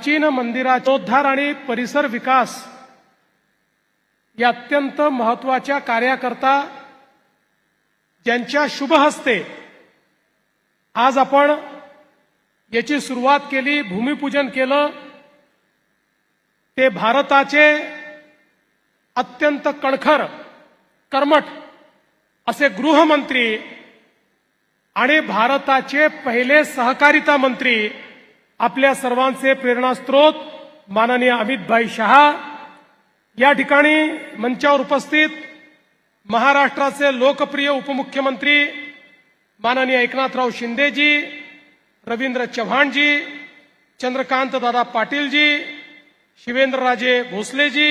प्राचीन मंदिराचोद्धार आणि परिसर विकास या अत्यंत महत्त्वाच्या कार्याकरता ज्यांच्या शुभ हस्ते आज आपण याची सुरुवात केली, भूमिपूजन केलं, ते भारताचे अत्यंत कणखर कर्मठ असे गृहमंत्री आणि भारताचे पहिले सहकारिता मंत्री, आपल्या सर्वांचे प्रेरणास्त्रोत माननीय अमित शहा या ठिकाणी मंचावर उपस्थित महाराष्ट्राचे लोकप्रिय उपमुख्यमंत्री माननीय एकनाथराव शिंदेजी, रवींद्र चव्हाणजी, चंद्रकांत दादा पाटीलजी, शिवेंद्रराजे भोसलेजी,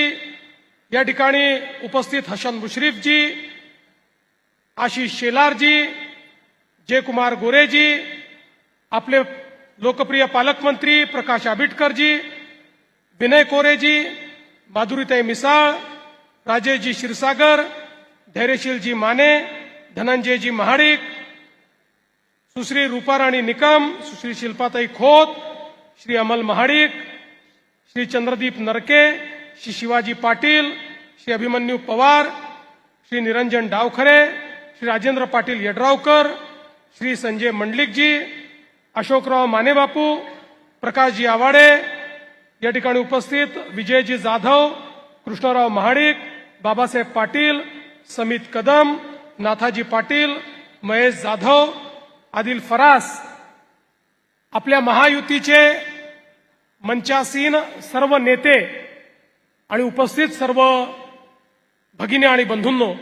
या ठिकाणी उपस्थित हसन मुश्रीफजी, आशिष शेलारजी, जयकुमार गोरेजी, आपले लोकप्रिय पालकमंत्री प्रकाश आंबेडकरजी, विनय कोरेजी, माधुरीताई मिसाळ, राजेशजी क्षीरसागर, धैर्यशीलजी माने, धनंजयजी महाडिक, सुश्री रूपाराणी निकम, सुश्री शिल्पाताई खोत, श्री अमल महाडिक, श्री चंद्रदीप नरके, श्री शिवाजी पाटील, श्री अभिमन्यू पवार, श्री निरंजन डावखरे, श्री राजेंद्र पाटील यड्रावकर, श्री संजय मंडलिकजी, अशोकराव मानेबापू, प्रकाशजी आवाडे, या ठिकाणी उपस्थित विजयजी जाधव, कृष्णराव महाडिक, बाबासाहेब पाटील, समित कदम, नाथाजी पाटील, महेश जाधव, आदिल फरास, आपल्या महायुतीचे मंचासीन सर्व नेते आणि उपस्थित सर्व भगिनी आणि बंधूंनो,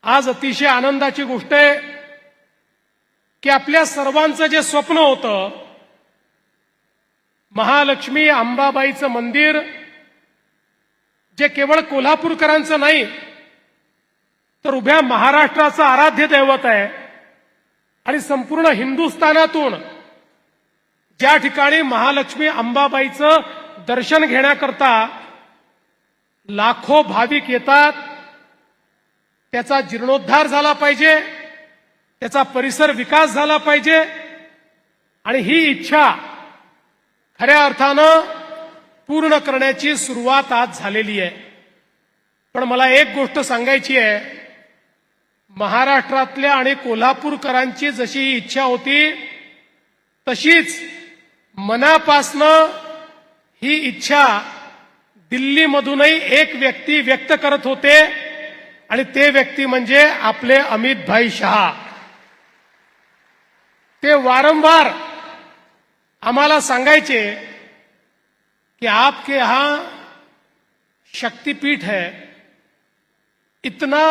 आज अतिशय आनंदाची गोष्ट आहे की आपल्या सर्वांचं जे स्वप्न होतं, महालक्ष्मी अंबाबाईचं मंदिर, जे केवळ कोल्हापूरकरांचं नाही तर उभ्या महाराष्ट्राचं आराध्य दैवत आहे आणि संपूर्ण हिंदुस्थानातून ज्या ठिकाणी महालक्ष्मी अंबाबाईचं दर्शन घेण्याकरता लाखो भाविक येतात, त्याचा जीर्णोद्धार झाला पाहिजे, त्याचा परिसर विकास झाला पाहिजे आणि ही इच्छा खऱ्या अर्थानं पूर्ण करण्याची सुरुवात आज झालेली आहे. पण मला एक गोष्ट सांगायची आहे, महाराष्ट्रातल्या आणि कोल्हापूरकरांची जशी ही इच्छा होती तशीच मनापासनं ही इच्छा दिल्लीमधूनही एक व्यक्ती व्यक्त करत होते आणि ते व्यक्ती म्हणजे आपले अमित शहा. ते वारंवार आम्हाला सांगायचे कि आपके यहां शक्तिपीठ है, इतना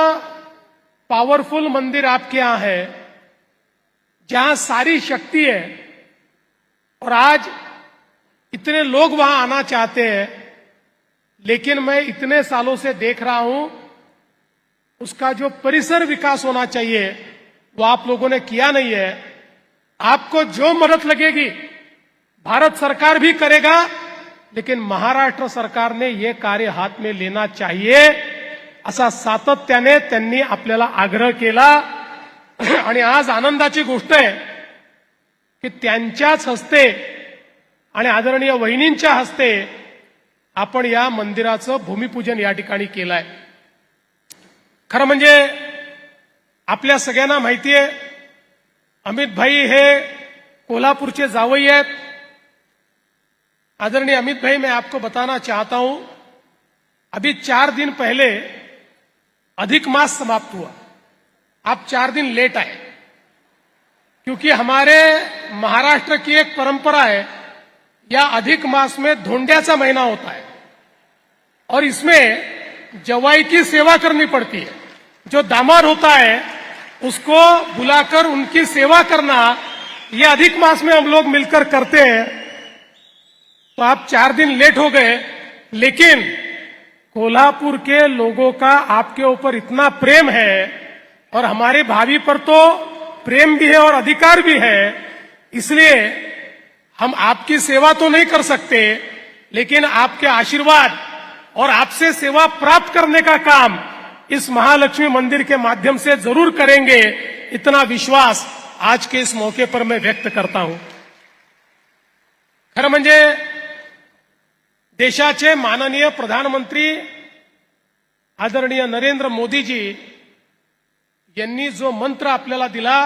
पावरफुल मंदिर आपके यहां है जहां सारी शक्ति है और आज इतने लोग वहां आना चाहते हैं, लेकिन मैं इतने सालों से देख रहा हूं उसका जो परिसर विकास होना चाहिए वो आप लोगों ने किया नहीं है. आपको जो मदद लगेगी भारत सरकार भी करेगा, लेकिन महाराष्ट्र सरकार ने ये कार्य हाथ में लेना चाहिए असा सातत्याने त्यांनी आपल्याला आग्रह केला. आणि आज आनंदाची गोष्ट आहे की त्यांच्याच हस्ते आणि आदरणीय वहिनींच्या हस्ते आपण या मंदिराचं भूमिपूजन या ठिकाणी केलं आहे. खरं म्हणजे आपल्या सगळ्यांना माहिती आहे, अमित भाई हे कोल्हापूरचे जावई आहेत. आदरणीय अमित भाई, मैं आपको बताना चाहता हूं, अभी 4 दिन पहले अधिक मास समाप्त हुआ. आप 4 दिन लेट आए क्योंकि हमारे महाराष्ट्र की एक परंपरा है, या अधिक मास में धोंड्याचा महीना होता है और इसमें जवाई की सेवा करनी पड़ती है. जो दामाद होता है उसको बुलाकर उनकी सेवा करना, ये अधिक मास में हम लोग मिलकर करते हैं. तो आप 4 दिन लेट हो गए, लेकिन कोल्हापुर के लोगों का आपके ऊपर इतना प्रेम है और हमारे भाभी पर तो प्रेम भी है और अधिकार भी है, इसलिए हम आपकी सेवा तो नहीं कर सकते, लेकिन आपके आशीर्वाद और आपसे सेवा प्राप्त करने का काम इस महालक्ष्मी मंदिर के माध्यम से जरूर करेंगे, इतना विश्वास आज के इस मौके पर मैं व्यक्त करता हूं. खरं म्हणजे देशाचे माननीय प्रधानमंत्री आदरणीय नरेंद्र मोदीजी यांनी जो मंत्र आपल्याला दिला,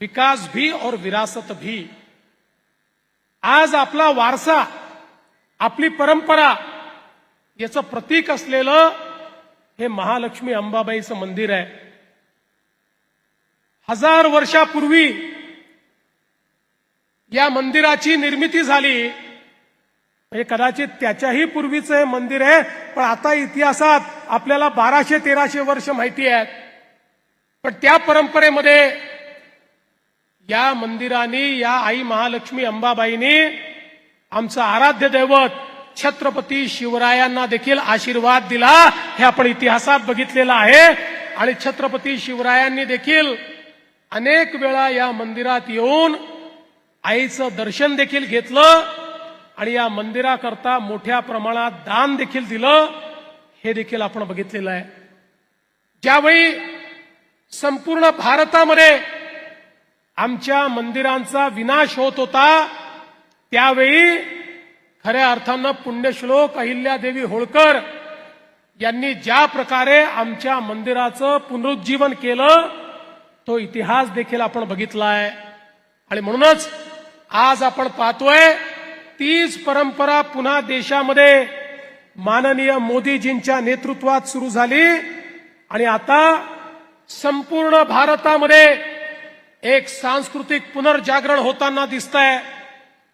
विकास भी और विरासत भी, आज आपला वारसा, आपली परंपरा याचं प्रतीक असलेलं हे महालक्ष्मी अंबाबाईचं मंदिर आहे. 1000 वर्षापूर्वी या मंदिराची निर्मिती झाली. म्हणजे कदाचित त्याच्याही पूर्वीचं हे मंदिर आहे, पण आता इतिहासात आपल्याला 1200-1300 वर्ष माहिती आहेत. पण त्या परंपरेमध्ये या मंदिराने, या आई महालक्ष्मी अंबाबाईने आमचं आराध्य दैवत छत्रपती शिवरायांना देखील आशीर्वाद दिला. हे आपण इतिहासात बघितलेलं आहे. आणि छत्रपती शिवरायांनी देखील अनेक वेळा या मंदिरात येऊन आईचं दर्शन देखील घेतलं आणि या मंदिराकरता मोठ्या प्रमाणात दान देखील दिलं. हे देखील आपण बघितलेलं आहे. ज्यावेळी संपूर्ण भारतामध्ये आमच्या मंदिरांचा विनाश होत होता, त्यावेळी खऱ्या अर्थानं पुण्यश्लोक अहिल्यादेवी होळकर यांनी ज्या प्रकारे आमच्या मंदिराचं पुनरुज्जीवन केलं, तो इतिहास देखील आपण बघितला आहे. आणि म्हणूनच आज आपण पाहतोय तीच परंपरा पुन्हा देशामध्ये माननीय मोदीजींच्या नेतृत्वात सुरू झाली. आणि आता संपूर्ण भारतामध्ये एक सांस्कृतिक पुनर्जागरण होताना दिसतंय.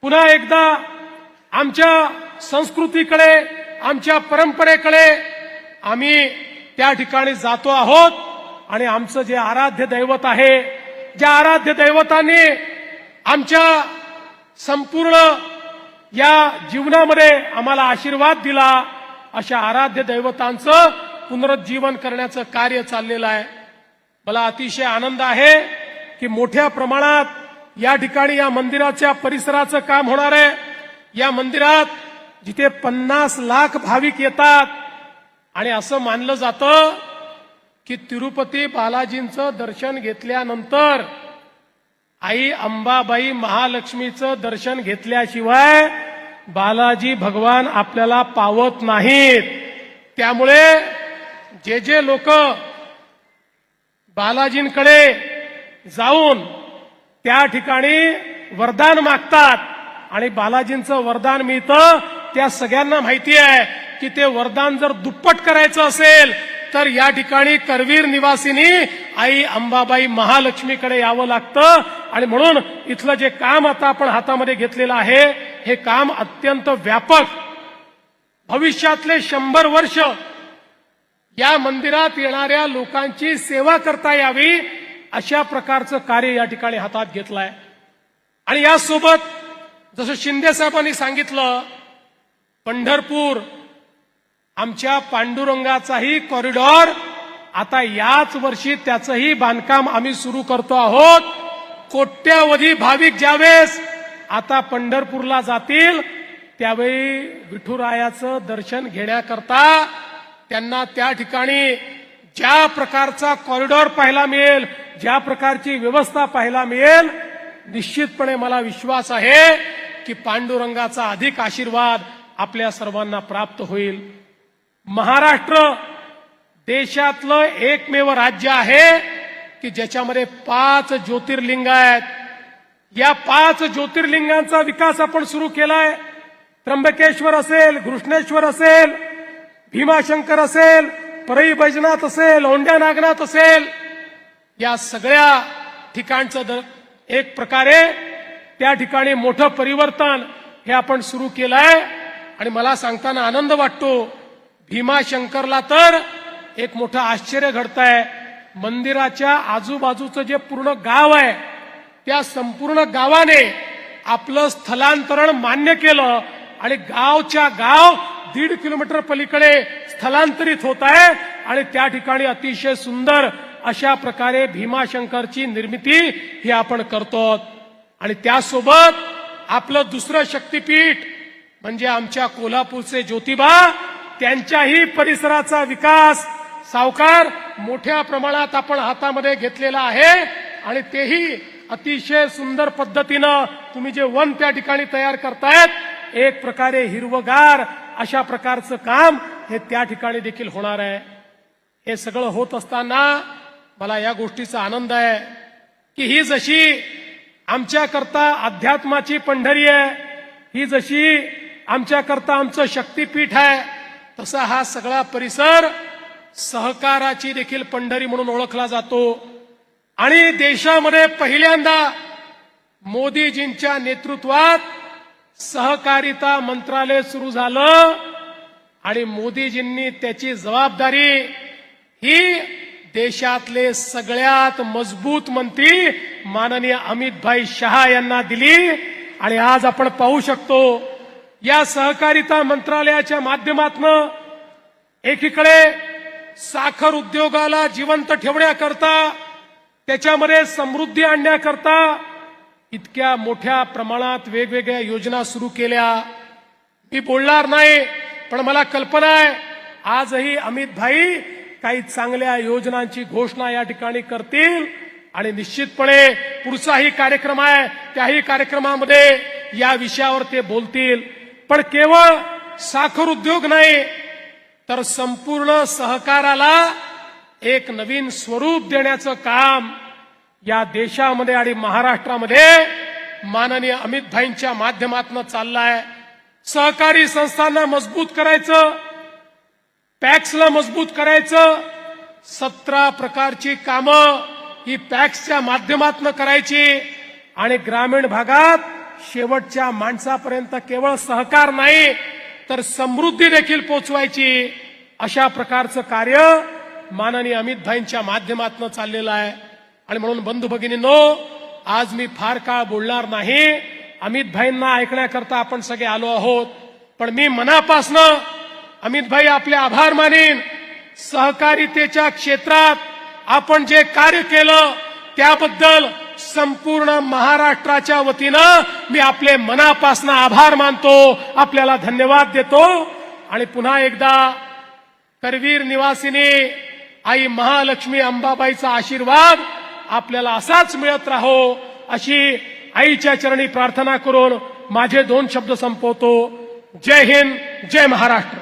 पुन्हा एकदा आमच्या संस्कृतीकडे, आमच्या परंपरेकडे आम्ही त्या ठिकाणी जातो आहोत. आणि आमचं जे आराध्य दैवत आहे, ज्या आराध्य दैवतांनी आमच्या संपूर्ण या जीवनामध्ये आम्हाला आशीर्वाद दिला, अशा आराध्य दैवतांचं पुनरुज्जीवन करण्याचं कार्य चाललेलं आहे. मला अतिशय आनंद आहे की मोठ्या प्रमाणात या ठिकाणी या मंदिराच्या परिसराचं काम होणार आहे. या मंदिरात जिथे 50 लाख भाविक येतात आणि असं मानलं जातं की तिरुपती बालाजींचं दर्शन घेतल्यानंतर आई अंबाबाई महालक्ष्मीचं दर्शन घेतल्याशिवाय बालाजी भगवान आपल्याला पावत नाहीत. त्यामुळे जे जे लोक बालाजींकडे जाऊन त्या ठिकाणी वरदान मागतात आणि बालाजींचं वरदान मिळतं, त्या सगळ्यांना माहिती आहे की ते वरदान जर दुप्पट करायचं असेल तर या ठिकाणी करवीर निवासिनी आई अंबाबाई महालक्ष्मीकडे यावं लागतं. आणि म्हणून इथलं जे काम आता आपण हातामध्ये घेतलेलं आहे, हे काम अत्यंत व्यापक, भविष्यातले 100 वर्ष या मंदिरात येणाऱ्या लोकांची सेवा करता यावी, अशा प्रकारचं कार्य या ठिकाणी हातात घेतलं आहे. आणि यासोबत जसं शिंदे साहेबांनी सांगितलं, पंढरपूर आमच्या पांडुरंगाचाही कॉरिडॉर आता याच वर्षी त्याचंही बांधकाम आम्ही सुरू करतो आहोत. कोट्यावधी भाविक ज्यावेळेस आता पंढरपूरला जातील, त्यावेळी विठुरायाचं दर्शन घेण्याकरता त्यांना त्या ठिकाणी ज्या प्रकारचा कॉरिडॉर पाहायला मिळेल, ज्या प्रकारची व्यवस्था पाहायला मिळेल, निश्चितपणे मला विश्वास आहे की पांडुरंगाचा अधिक आशीर्वाद आपल्या सर्वांना प्राप्त होईल. महाराष्ट्र देशातलं एकमेव राज्य आहे की ज्याच्यामध्ये 5 ज्योतिर्लिंग आहेत. या 5 ज्योतिर्लिंगांचा विकास आपण सुरू केलाय. त्र्यंबकेश्वर असेल, घृष्णेश्वर असेल, भीमाशंकर असेल, परई बैजनाथ असेल, औंढ्या नागनाथ असेल, या सगळ्या ठिकाणचं एक प्रकारे त्या ठिकाणी मोठं परिवर्तन हे आपण सुरू केलंय. आणि मला सांगताना आनंद वाटतो, भीमाशंकरला तर एक मोठं आश्चर्य घडतंय. मंदिराच्या आजूबाजूचं जे पूर्ण गाव आहे, त्या संपूर्ण गावाने आपलं स्थलांतरण मान्य केलं आणि गावच्या गाव 1.5 किलोमीटर पलीकडे स्थलांतरित होत आहे. आणि त्या ठिकाणी अतिशय सुंदर अशा प्रकारे भीमाशंकरची निर्मिती ही आपण करतो. आणि त्यासोबत आपलं दुसरं शक्तीपीठ म्हणजे आमच्या कोल्हापूरचे ज्योतिबा, त्यांच्याही परिसराचा विकास सावकार मोठ्या प्रमाणात आपण हातामध्ये घेतलेला आहे. आणि तेही अतिशय सुंदर पद्धतीनं तुम्ही जे वन त्या ठिकाणी तयार करतायत, एक प्रकारे हिरवगार अशा प्रकारचं काम हे त्या ठिकाणी देखील होणार आहे. हे सगळं होत असताना मला या गोष्टीचा आनंद आहे की ही जशी आमच्याकरता अध्यात्माची पंढरी आहे, ही जशी आमच्याकरता आमचं शक्तीपीठ आहे, तसा हा सगळा परिसर सहकाराची देखील पंढरी म्हणून ओळखला जातो. आणि देशामध्ये पहिल्यांदा मोदीजींच्या नेतृत्वात सहकारिता मंत्रालय सुरू झालं आणि मोदीजींनी त्याची जबाबदारी ही देशातले सगळ्यात मजबूत मंत्री माननीय अमितभाई शहा यांना दिली. आणि आज आपण पाहू शकतो या सहकारिता मंत्रालयाच्या माध्यमातून एकीकडे साखर उद्योगाला जिवंत ठेवण्याकरता, त्याच्यामध्ये समृद्धी आणण्याकरता इतक्या मोठ्या प्रमाणात वेगवेगळ्या योजना सुरू केल्या. मी बोलणार नाही, पण मला कल्पना आहे आजही अमितभाई काही चांगल्या योजनांची घोषणा या ठिकाणी करतील आणि निश्चितपणे पुढचाही कार्यक्रम आहे त्याही कार्यक्रमामध्ये या विषयावर ते बोलतील. पण केवळ साखर उद्योग नाही तर संपूर्ण सहकाराला एक नवीन स्वरूप देण्याचं काम या देशामध्ये आणि महाराष्ट्रामध्ये माननीय अमितभाईंच्या माध्यमातून चाललं आहे. सहकारी संस्थांना मजबूत करायचं, पॅक्सला मजबूत करायचं, 17 प्रकारची कामं ही पॅक्सच्या माध्यमातून करायची आणि ग्रामीण भागात शेवटच्या माणसापर्यंत केवळ सहकार नाही तर समृद्धी देखील पोचवायची. अशा प्रकारचं कार्य माननीय अमितभाईंच्या माध्यमातून चाललेलं आहे. आणि म्हणून बंधू भगिनींनो, आज मी फार काळ बोलणार नाही. अमितभाईंना ऐकण्याकरता आपण सगळे आलो आहोत, पण मी मनापासनं अमितभाई आपले आभार मानेन. सहकारितेच्या क्षेत्रात आपण जे कार्य केलं त्याबद्दल संपूर्ण महाराष्ट्राच्या वतीनं मी आपले मनापासनं आभार मानतो, आपल्याला धन्यवाद देतो. आणि पुन्हा एकदा करवीर निवासिनी आई महालक्ष्मी अंबाबाईचा आशीर्वाद आपल्याला असाच मिळत राहो अशी आईच्या चरणी प्रार्थना करून माझे 2 शब्द संपवतो. जय हिंद, जय महाराष्ट्र.